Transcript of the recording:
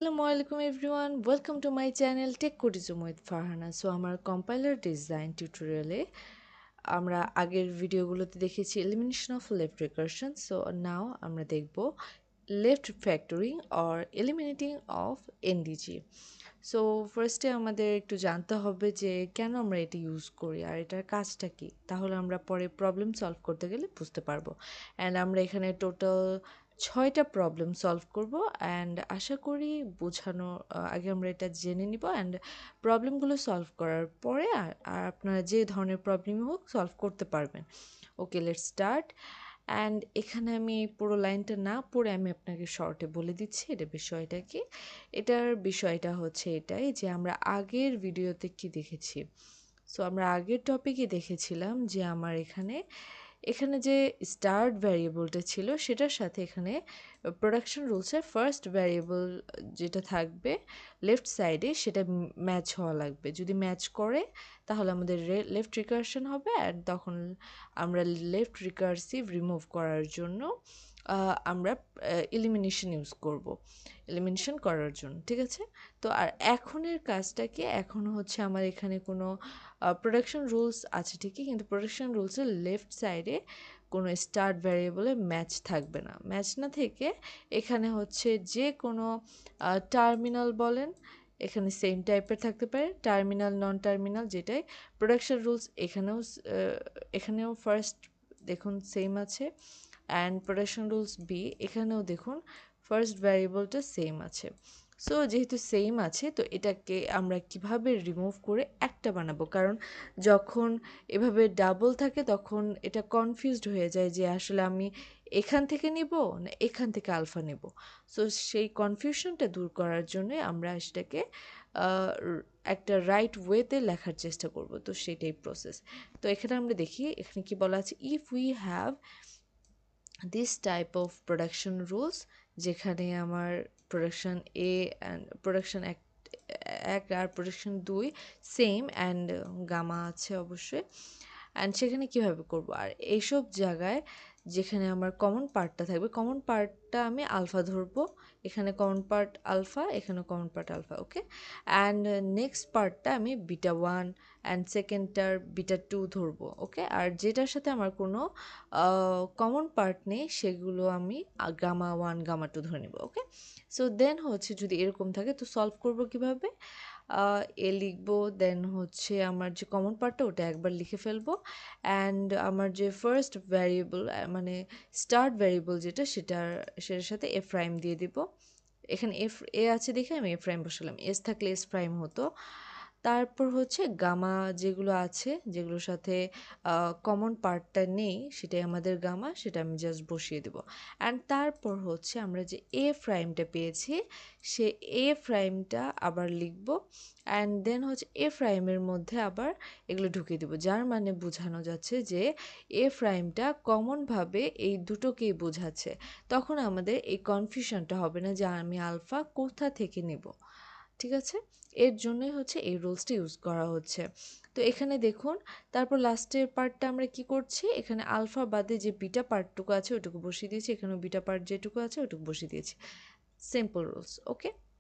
Assalamualaikum everyone, welcome to my channel Tech Codism with Farhana. So আমার compiler design টিউটোরিয়ালে আমরা আগের ভিডিওগুলোতে দেখেছি elimination of left recursion. So now আমরা দেখব left factoring or eliminating of NDG. So ফার্স্টে আমাদের একটু জানতে হবে যে কেন আমরা এটি ইউজ করি আর এটার কাজটা কি, তাহলে আমরা পরে প্রবলেম সলভ করতে গেলে বুঝতে পারবো। অ্যান্ড আমরা এখানে টোটাল 6টা প্রবলেম সলভ করব অ্যান্ড আশা করি বোঝানো আগে আমরা এটা জেনে নিব অ্যান্ড প্রবলেমগুলো সলভ করার পরে আর আপনারা যে ধরনের প্রবলেমই হোক সলভ করতে পারবেন। ওকে, লেটস স্টার্ট। অ্যান্ড এখানে আমি পুরো লাইনটা না পড়ে আমি আপনাকে শর্টে বলে দিচ্ছি এটা বিষয়টা কি। এটার বিষয়টা হচ্ছে এটাই যে আমরা আগের ভিডিওতে কি দেখেছি। সো আমরা আগের টপিকে দেখেছিলাম যে আমার এখানে যে স্টার্ট ভ্যারিয়েবলটা ছিল সেটার সাথে এখানে প্রোডাকশন রুলসের ফার্স্ট ভ্যারিয়েবল যেটা থাকবে লেফট সাইডে সেটা ম্যাচ হওয়া লাগবে। যদি ম্যাচ করে তাহলে আমাদের লেফট রিকারশন হবে, আর তখন আমরা লেফট রিকারসিভ রিমুভ করার জন্য আমরা এলিমিনেশন ইউজ করব, এলিমিনেশন করার জন্য। ঠিক আছে, তো আর এখনের কাজটা কি, এখন হচ্ছে আমার এখানে কোনো প্রোডাকশন রুলস আছে ঠিকই, কিন্তু প্রোডাকশন রুলসের লেফট সাইডে কোনো স্টার্ট ভ্যারিয়েবলে ম্যাচ থাকবে না। ম্যাচ না থেকে এখানে হচ্ছে যে কোনো টার্মিনাল বলেন, এখানে সেম টাইপের থাকতে পারে, টার্মিনাল নন টার্মিনাল যেটাই। প্রোডাকশন রুলস এখানেও ফার্স্ট দেখুন সেম আছে, অ্যান্ড প্রোডাকশন রুলস বি এখানেও দেখুন ফার্স্ট ভ্যারিয়েবলটা সেম আছে। সো যেহেতু সেম আছে তো এটাকে আমরা কিভাবে রিমুভ করে একটা বানাবো, কারণ যখন এভাবে ডাবল থাকে তখন এটা কনফিউজড হয়ে যায় যে আসলে আমি এখান থেকে নিব না এখান থেকে আলফা নেব। সো সেই কনফিউশনটা দূর করার জন্য আমরা সেটাকে একটা রাইট ওয়েতে লেখার চেষ্টা করব। তো সেটাই প্রসেস। তো এখানে আমরা দেখি এখানে কি বলা আছে, if we have this type of production rules, যেখানে আমার প্রোডাকশন এ অ্যান্ড প্রোডাকশন এক আর প্রোডাকশন দুই সেম অ্যান্ড গামা আছে অবশ্যই। অ্যান্ড সেখানে কীভাবে করব, আর এইসব জায়গায় যেখানে আমার কমন পার্টটা থাকবে, কমন পার্টটা আমি আলফা ধরবো, এখানে কমন পার্ট আলফা, এখানে common part alpha. Okay, and next পার্টটা আমি বিটা ওয়ান অ্যান্ড সেকেন্ডটার বিটা টু ধরবো। ওকে, আর যেটার সাথে আমার কোনো কমন পার্ট নেই সেগুলো আমি গামা ওয়ান গামা টু ধরে নেব। ওকে, সো দেন হচ্ছে যদি এরকম থাকে তো সলভ করব কিভাবে, এ লিখবো, দেন হচ্ছে আমার যে কমন পার্টটা ওটা একবার লিখে ফেলবো, অ্যান্ড আমার যে ফার্স্ট ভ্যারিয়েবল মানে স্টার্ট ভ্যারিয়েবল সেটার সাথে এফ প্রাইম দিয়ে দিব। এখানে এ আছে দেখে আমি এফ প্রাইম বসালাম, এস থাকলে এস প্রাইম হতো। তারপর হচ্ছে গামা যেগুলো আছে, যেগুলোর সাথে কমন পার্টটা নেই সেটাই আমাদের গামা, সেটা আমি জাস্ট বসিয়ে দেবো। অ্যান্ড তারপর হচ্ছে আমরা যে এ প্রাইমটা পেয়েছি সে এ প্রাইমটা আবার লিখব, অ্যান্ড দেন হচ্ছে এ প্রাইমের মধ্যে আবার এগুলো ঢুকিয়ে দেবো, যার মানে বোঝানো যাচ্ছে যে এ প্রাইমটা কমনভাবে এই দুটোকেই বোঝাচ্ছে। তখন আমাদের এই কনফিউশনটা হবে না যে আমি আলফা কোথা থেকে নেব। ঠিক আছে, এর জন্যই হচ্ছে এই রুলসটা ইউজ করা হচ্ছে। তো এখানে দেখুন, তারপর লাস্টের পার্টটা আমরা কি করছি, এখানে আলফা বাদে যে বিটা পার্টটুকু আছে ওটুকু বসিয়ে দিয়েছি, এখানেও বিটা পার্ট যেটুকু আছে ওটুকু বসিয়ে দিয়েছি। Simple rules. ওকে,